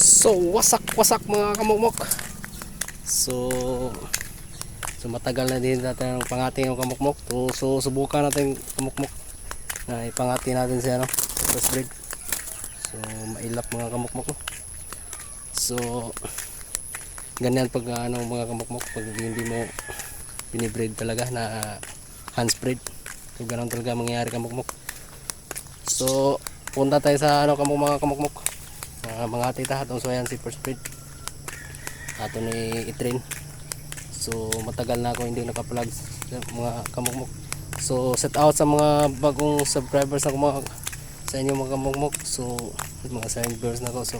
So wasak mga kamukmok. So matagal na din natin ang pangati ng kamukmok. So subukan natin kamukmok na ipangati natin siya, no? First breed. So mailap mga kamukmok. So ganyan pag mga kamukmok, pag hindi mo binibreed talaga na hands breed. So ganun talaga mangyayari kamukmok. So punta tayo sa mga kamukmok. Mga tita atong so ayan si first breed ato ni i-train. So matagal na ako hindi naka-vlog mga kamukmok. So set out sa mga bagong subscribers ako sa inyo mga kamukmok. So mga silent viewers na ako. So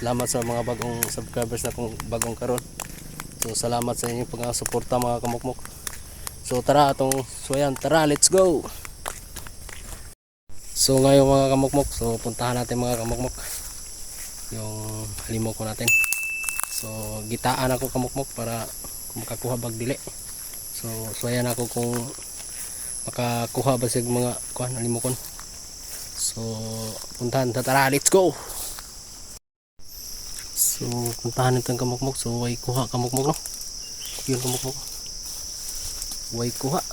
salamat sa mga bagong subscribers na kong bagong karon. So salamat sa inyong pag-suporta mga kamukmok. So tara tara, let's go. So ngayon mga kamukmok, so puntahan natin mga kamukmok yung halimok ko natin. So gitaan ako kamukmok para makakuha bag dili. So ayan ako kung makakuha ba sig mga kuan halimokon. So puntahan, tara, let's go. So puntahan natin kamukmok. So way kuha kamukmok, no? Yun kamukmok, way kuha.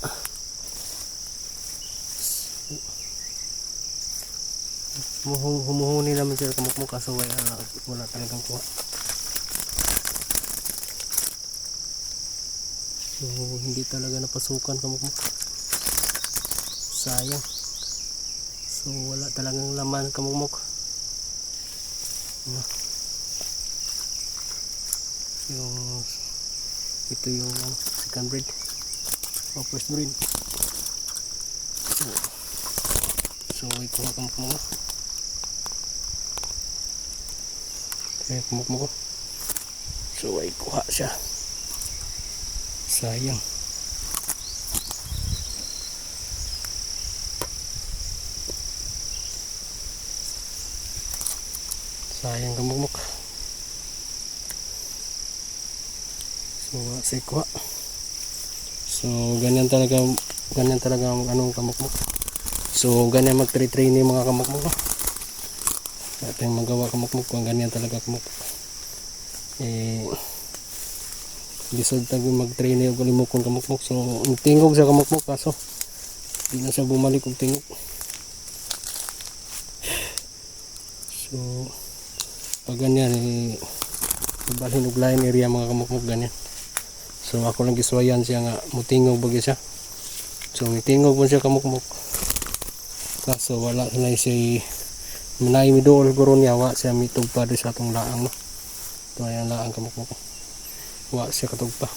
Humuhuni naman sila kamukmok kaso wala talagang kuha. So hindi talaga napasukan kamukmok, sayang. So wala talagang laman kamukmok. Ito yung second breed o first breed. So ikuha kamukmok. Kamukmok. So ay kuha siya, sayang. Sayang kamukmok. So say kuha. So ganyan talaga ang kamukmok. So ganyan mag-train yung mga kamukmok, no? Ating magawa kamukmok kung ganyan talaga kamukmok. Lisod tayo mag-train yung kalimukon kamukmok. So tingog sa kamukmok kaso hindi na siya bumalik kung tingog. So pag ganyan ibalhin og line area mga kamukmok ganyan. So ako lang giswayan siya nga mutingog bagay siya. So mitingog mo siya kamukmok kaso wala na siya manay midool guro niya, wa siya mitugpa sa atong laang, no? Ito ayan laang kamukmok, wa siya katugpa.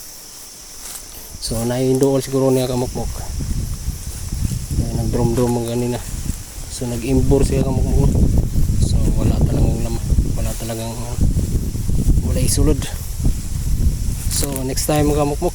So naidool siguro niya kamukmok, nagdrum-drum mga ganina. So nag-imbor siya kamukmok. So wala talagang laman, wala isulod. So next time mga kamukmok